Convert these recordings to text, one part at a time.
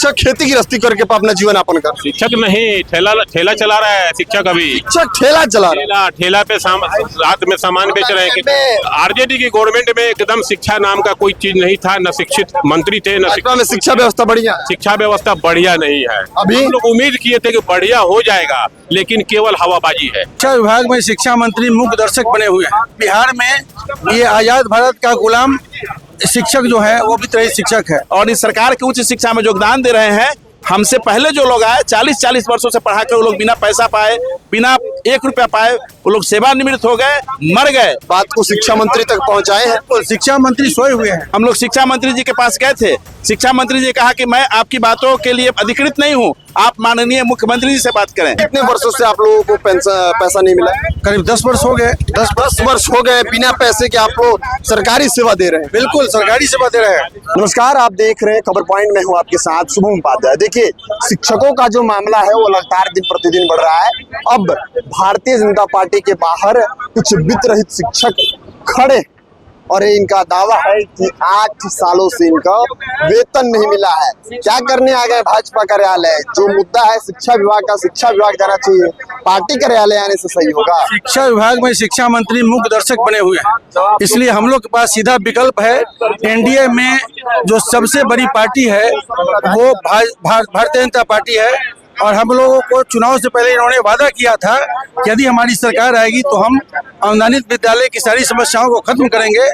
शिक्षक खेती गृहस्थी करके अपना जीवन यापन कर। शिक्षक नहीं, ठेला चला रहा है शिक्षक। अभी शिक्षक ठेला चला रहा है, ठेला पे रात में सामान बेच रहे हैं। आरजेडी की गवर्नमेंट में एकदम शिक्षा नाम का कोई चीज नहीं था, न शिक्षित मंत्री थे, न में शिक्षा व्यवस्था बढ़िया। शिक्षा व्यवस्था बढ़िया नहीं है। अभी हम लोग उम्मीद किए थे कि बढ़िया हो जाएगा, लेकिन केवल हवाबाजी है। शिक्षा विभाग में शिक्षा मंत्री मुख्य दर्शक बने हुए हैं। बिहार में ये आजाद भारत का गुलाम शिक्षक जो है वो वित्त रहित शिक्षक है और इस सरकार के उच्च शिक्षा में योगदान दे रहे हैं। हमसे पहले जो लोग आए 40 वर्षों से पढ़ा कर वो लोग बिना पैसा पाए, बिना 1 रुपया पाए वो लोग सेवानिवृत्त हो गए, मर गए। बात को शिक्षा मंत्री तक पहुंचाए हैं तो शिक्षा मंत्री सोए हुए हैं। हम लोग शिक्षा मंत्री जी के पास गए थे। शिक्षा मंत्री जी कहा कि मैं आपकी बातों के लिए अधिकृत नहीं हूँ, आप माननीय मुख्यमंत्री जी से बात करें। कितने वर्षों से आप लोगों को पैसा नहीं मिला? करीब 10 वर्ष हो गए। 10 वर्ष हो गए बिना पैसे के आप लोग सरकारी सेवा दे रहे हैं। बिल्कुल सरकारी सेवा दे रहे हैं। नमस्कार, आप देख रहे हैं खबर पॉइंट में हूं आपके साथ शुभम उपाध्याय। देखिए, शिक्षकों का जो मामला है वो लगातार दिन प्रतिदिन बढ़ रहा है। अब भारतीय जनता पार्टी के बाहर कुछ वित्त रहित शिक्षक खड़े और इनका दावा है कि 8 सालों से इनका वेतन नहीं मिला है। क्या करने आ गए भाजपा कार्यालय? जो मुद्दा है शिक्षा विभाग का, शिक्षा विभाग जाना चाहिए, पार्टी कार्यालय आने से सही होगा। शिक्षा विभाग में शिक्षा मंत्री मुख्य दर्शक बने हुए हैं, इसलिए हम लोग के पास सीधा विकल्प है। एनडीए में जो सबसे बड़ी पार्टी है वो भारतीय जनता पार्टी है और हम लोगों को चुनाव से पहले इन्होंने वादा किया था कि यदि हमारी सरकार आएगी तो हम अनुदानित विद्यालय की सारी समस्याओं को खत्म करेंगे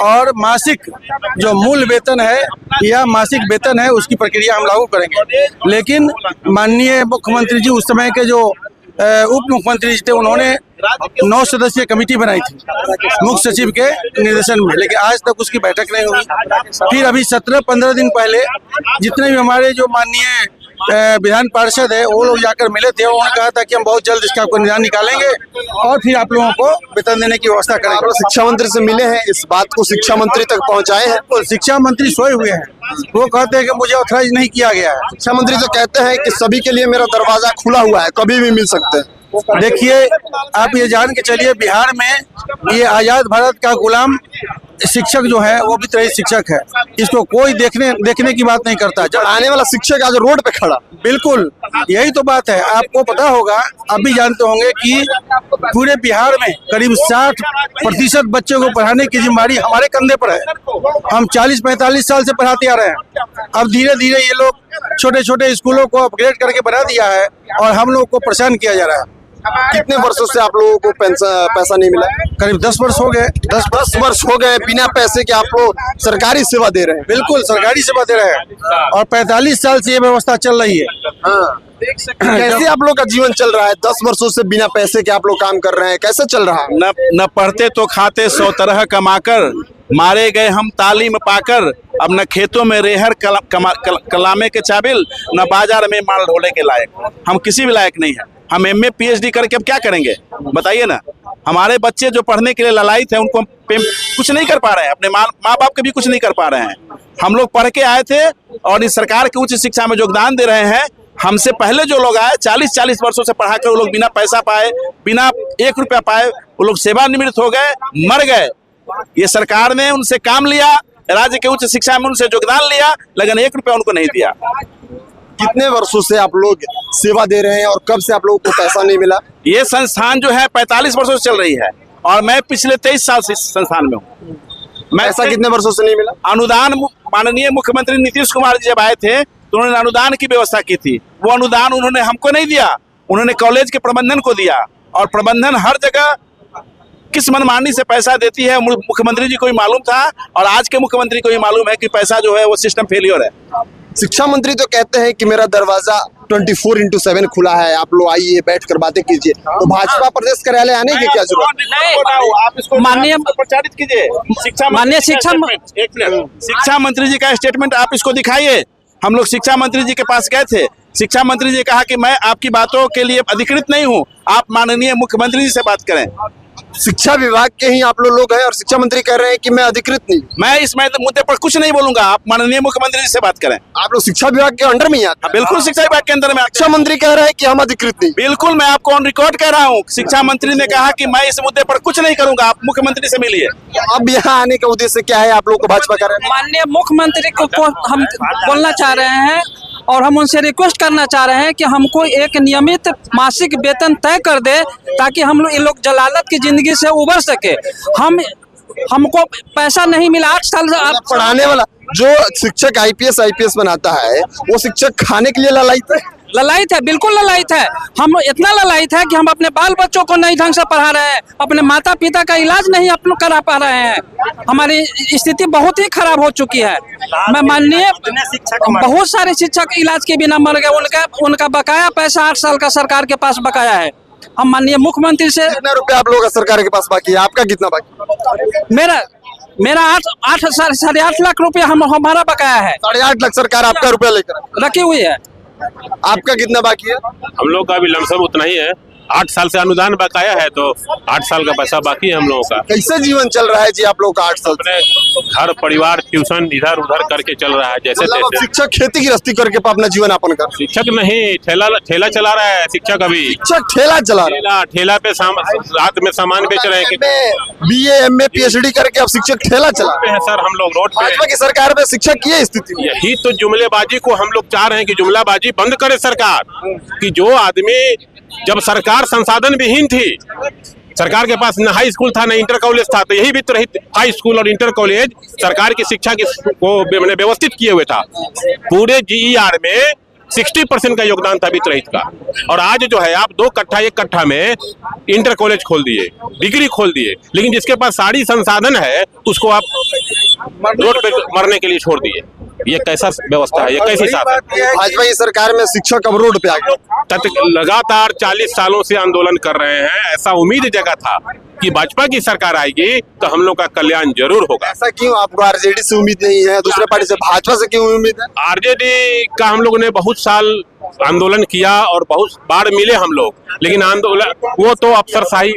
और मासिक जो मूल वेतन है या मासिक वेतन है उसकी प्रक्रिया हम लागू करेंगे। लेकिन माननीय मुख्यमंत्री जी, उस समय के जो उप मुख्यमंत्री जी थे, उन्होंने 9 सदस्यीय कमेटी बनाई थी मुख्य सचिव के निर्देशन में, लेकिन आज तक उसकी बैठक नहीं हुई। फिर अभी 17-15 दिन पहले जितने भी हमारे जो माननीय विधान पार्षद है वो लोग जाकर मिले थे। उन्होंने कहा था कि हम बहुत जल्द इसका कोई निदान निकालेंगे और फिर आप लोगों को वेतन देने की व्यवस्था करेंगे। शिक्षा मंत्री से मिले हैं, इस बात को शिक्षा मंत्री तक पहुंचाए हैं? तो शिक्षा मंत्री सोए हुए हैं, वो कहते हैं कि मुझे ऑथराइज नहीं किया गया है। शिक्षा मंत्री तो कहते हैं कि सभी के लिए मेरा दरवाजा खुला हुआ है, कभी भी मिल सकते हैं। देखिए, आप ये जान के चलिए, बिहार में ये आजाद भारत का गुलाम शिक्षक जो है वो वित्त रहित शिक्षक है। इसको कोई देखने की बात नहीं करता। जब आने वाला शिक्षक आज रोड पे खड़ा, बिल्कुल यही तो बात है। आपको पता होगा, आप भी जानते होंगे कि पूरे बिहार में करीब 60% बच्चों को पढ़ाने की जिम्मेदारी हमारे कंधे पर है। हम 40-45 साल से पढ़ाते आ रहे हैं। अब धीरे धीरे ये लोग छोटे छोटे स्कूलों को अपग्रेड करके बना दिया है और हम लोग को परेशान किया जा रहा है। कितने वर्षों से आप लोगों को पैसा नहीं मिला? करीब 10 वर्ष हो गए। 10 वर्ष हो गए बिना पैसे के आप लोग सरकारी सेवा दे रहे हैं। बिल्कुल सरकारी सेवा दे रहे हैं और 45 साल से ये व्यवस्था चल रही है। कैसे आप लोग का जीवन चल रहा है? 10 वर्षों से बिना पैसे के आप लोग काम कर रहे हैं, कैसे चल रहा है? न पढ़ते तो खाते 100 तरह कमाकर, मारे गए हम तालीम पाकर। अब न खेतों में रेहर कलामे के चाबिल, न बाजार में माल ढोले के लायक। हम किसी भी लायक नहीं है। हम MA PhD करके अब क्या करेंगे बताइए ना। हमारे बच्चे जो पढ़ने के लिए ललायित हैं उनको कुछ नहीं कर पा रहे हैं, अपने माँ बाप के भी कुछ नहीं कर पा रहे हैं। हम लोग पढ़ के आए थे और इस सरकार के उच्च शिक्षा में योगदान दे रहे हैं। हमसे पहले जो लोग आए 40 वर्षों से पढ़ा कर वो लोग बिना पैसा पाए, बिना 1 रुपया पाए वो लोग सेवानिवृत्त हो गए, मर गए। ये सरकार ने उनसे काम लिया, राज्य के उच्च शिक्षा में उनसे योगदान लिया, लेकिन 1 रुपया उनको नहीं दिया। कितने वर्षों से आप लोग सेवा दे रहे हैं और कब से आप लोगों को पैसा नहीं मिला? ये संस्थान जो है 45 वर्षों से चल रही है और मैं पिछले 23 साल से इस संस्थान में हूँ। पैसा कितने वर्षों से नहीं मिला? अनुदान माननीय मुख्यमंत्री नीतीश कुमार जी जब आए थे तो उन्होंने अनुदान की व्यवस्था की थी। वो अनुदान उन्होंने हमको नहीं दिया, उन्होंने कॉलेज के प्रबंधन को दिया और प्रबंधन हर जगह किस मनमानी से पैसा देती है मुख्यमंत्री जी को भी मालूम था और आज के मुख्यमंत्री को भी मालूम है कि पैसा जो है वो सिस्टम फेलियर है। शिक्षा मंत्री तो कहते हैं कि मेरा दरवाजा 24/7 खुला है, आप लोग आइए बैठ कर बातें कीजिए। तो भाजपा प्रदेश कार्यालय आने की क्या जरूरत है? आप इसको माननीय प्रचारित कीजिए। शिक्षा मंत्री जी का स्टेटमेंट आप इसको दिखाइए। हम लोग शिक्षा मंत्री जी के पास गए थे। शिक्षा मंत्री जी कहा कि मैं आपकी बातों के लिए अधिकृत नहीं हूँ, आप माननीय मुख्यमंत्री जी से बात करें। शिक्षा विभाग के ही आप लोग हैं और शिक्षा मंत्री कह रहे हैं कि मैं अधिकृत नहीं। मैं इस मुद्दे पर कुछ नहीं बोलूंगा, आप माननीय मुख्यमंत्री जी से बात करें। आप लोग शिक्षा विभाग के अंडर में ही आते हैं। बिल्कुल शिक्षा विभाग के अंदर में शिक्षा मंत्री कह रहे हैं कि हम अधिकृत नहीं। बिल्कुल, मैं आपको ऑन रिकॉर्ड कह रहा हूँ, शिक्षा मंत्री ने कहा कि मैं इस मुद्दे पर कुछ नहीं करूंगा, आप मुख्यमंत्री से मिलिए। अब यहाँ आने का उद्देश्य क्या है आप लोग को भाजपा कर रहे हैं? माननीय मुख्यमंत्री को हम बोलना चाह रहे हैं और हम उनसे रिक्वेस्ट करना चाह रहे हैं कि हमको एक नियमित मासिक वेतन तय कर दे ताकि हम लोग ये लोग जलालत की जिंदगी से उबर सके। हमको पैसा नहीं मिला 8 साल से। पढ़ाने वाला जो शिक्षक आईपीएस बनाता है वो शिक्षक खाने के लिए ललायत है, बिल्कुल ललायत है। हम इतना ललायत है कि हम अपने बाल बच्चों को नहीं ढंग से पढ़ा रहे हैं, अपने माता पिता का इलाज नहीं आप लोग करा पा रहे हैं। हमारी स्थिति बहुत ही खराब हो चुकी है। मैं माननीय बहुत सारे शिक्षक इलाज के बिना मर गए, उनका बकाया पैसा 8 साल का सरकार के पास बकाया है। हम माननीय मुख्यमंत्री से कितना रुपया आप लोगों का सरकार के पास बाकी है? आपका कितना बाकी? मेरा 8.5 लाख रुपया हमारा बकाया है। 8.5 लाख सरकार आपका रुपया लेकर रखी हुई है। आपका कितना बाकी है? हम लोग का भी लमसम उतना ही है, 8 साल से अनुदान बकाया है तो 8 साल का पैसा बाकी है हम लोगों का। कैसे जीवन चल रहा है जी आप लोग का 8 साल से? अपने घर परिवार ट्यूशन इधर उधर करके चल रहा है जैसे मतलब अब तैसे। शिक्षक खेती गृहस्थी करके अपना जीवन यापन कर। शिक्षक नहीं, ठेला चला रहा है शिक्षक अभी। शिक्षक ठेला चला रहा ठेला पे रात में सामान बेच रहे हैं। BA MA PhD करके अब शिक्षक ठेला चला रहे हैं सर हम लोग रोड पे। भाजपा की सरकार में शिक्षक की स्थिति। यही तो जुमलेबाजी को हम लोग चाह रहे हैं कि जुमलाबाजी बंद करे सरकार। कि जो आदमी जब सरकार संसाधन विहीन थी, सरकार के पास न हाई स्कूल था न इंटर कॉलेज था, तो यही वित्त रहित हाई स्कूल और इंटर कॉलेज सरकार की शिक्षा को व्यवस्थित किए हुए था। पूरे GER में 60% का योगदान था वित्त रहित का। और आज जो है आप 2 कट्ठा 1 कट्ठा में इंटर कॉलेज खोल दिए, डिग्री खोल दिए, लेकिन जिसके पास सारी संसाधन है उसको आप रोड पे मरने के लिए छोड़ दिए। ये कैसा व्यवस्था है? ये कैसी शासन? भाजपा की सरकार में शिक्षक अब रोड पे आ गए। लगातार 40 सालों से आंदोलन कर रहे हैं। ऐसा उम्मीद जगह था कि भाजपा की सरकार आएगी तो हम लोग का कल्याण जरूर होगा। ऐसा क्यों? आपको आरजेडी से उम्मीद नहीं है? दूसरे पार्टी से भाजपा से क्यों उम्मीद है? आरजेडी का हम लोग ने बहुत साल आंदोलन किया और बहुत बार मिले हम लोग, लेकिन आंदोलन वो तो अफसरशाही।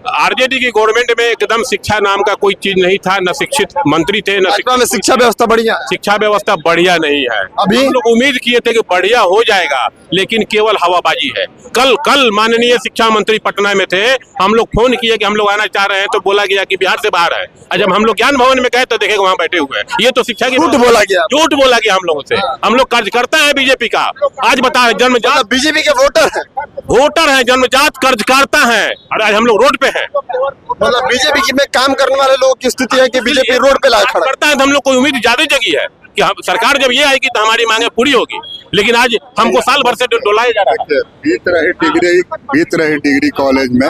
आरजेडी की गवर्नमेंट में एकदम शिक्षा नाम का कोई चीज नहीं था, न शिक्षित मंत्री थे, न भाजपा में शिक्षा व्यवस्था बढ़िया। शिक्षा व्यवस्था बढ़िया नहीं है। अभी हम लोग उम्मीद किए थे कि बढ़िया हो जाएगा, लेकिन केवल हवाबाजी है। कल माननीय शिक्षा मंत्री पटना में थे, हम लोग फोन किए कि हम लोग आना चाह रहे हैं तो बोला गया कि बिहार से बाहर है। और जब हम लोग ज्ञान भवन में गए तो देखे वहाँ बैठे हुए हैं। ये तो शिक्षा की झूठ बोला गया हम लोगों से। हम लोग कार्यकर्ता है बीजेपी का। आज बता जन्मजात बीजेपी के वोटर है, जन्मजात कार्यकर्ता है और आज हम लोग रोड पे हैं। मतलब बीजेपी में काम करने वाले लोगों की स्थिति है कि बीजेपी रोड पे ला खड़ा करता है तो हम लोग को उम्मीद ज्यादा जगी है कि हम सरकार जब ये आएगी तो हमारी मांगे पूरी होगी, लेकिन आज हमको साल भर से डोलाया जा रहा है। बीत रही डिग्री कॉलेज में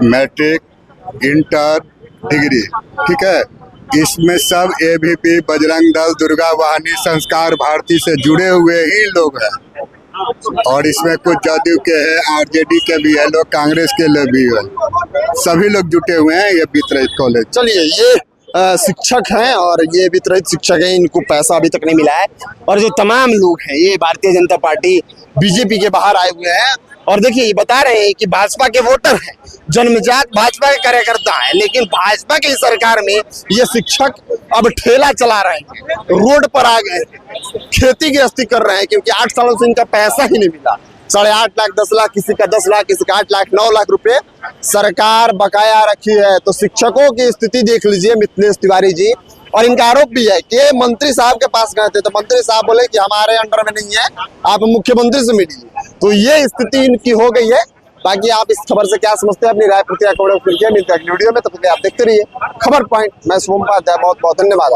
मैट्रिक इंटर डिग्री, ठीक है, इसमें सब AVP बजरंग दल दुर्गा वाहिनी संस्कार भारती से जुड़े हुए ही लोग हैं। और इसमें कुछ जदयू के है, आरजेडी के भी है लोग, कांग्रेस के लोग भी है, सभी लोग जुटे हुए हैं ये वित्त रहित कॉलेज। चलिए ये शिक्षक हैं और ये वित्त रहित शिक्षक हैं, इनको पैसा अभी तक नहीं मिला है। और जो तमाम लोग हैं ये भारतीय जनता पार्टी बीजेपी के बाहर आए हुए हैं। और देखिए ये बता रहे हैं कि भाजपा के वोटर हैं, जन्मजात भाजपा के कार्यकर्ता है, लेकिन भाजपा की सरकार में ये शिक्षक अब ठेला चला रहे हैं, रोड पर आ गए, खेती गृहस्थी कर रहे हैं क्योंकि 8 सालों से इनका पैसा ही नहीं मिला। 8.5 लाख 10 लाख, किसी का 10 लाख, किसी का 8 लाख 9 लाख रुपए सरकार बकाया रखी है। तो शिक्षकों की स्थिति देख लीजिए मिथिलेश तिवारी जी। और इनका आरोप भी है कि मंत्री साहब के पास गए थे तो मंत्री साहब बोले कि हमारे अंडर में नहीं है, आप मुख्यमंत्री से मिलिए। तो ये स्थिति इनकी हो गई है। बाकी आप इस खबर से क्या समझते हैं, अपनी राय प्रतिक्रिया मिलते हैं वीडियो में। तब तक आप देखते रहिए खबर पॉइंट। मैं शुभम उपाध्याय, बहुत बहुत धन्यवाद।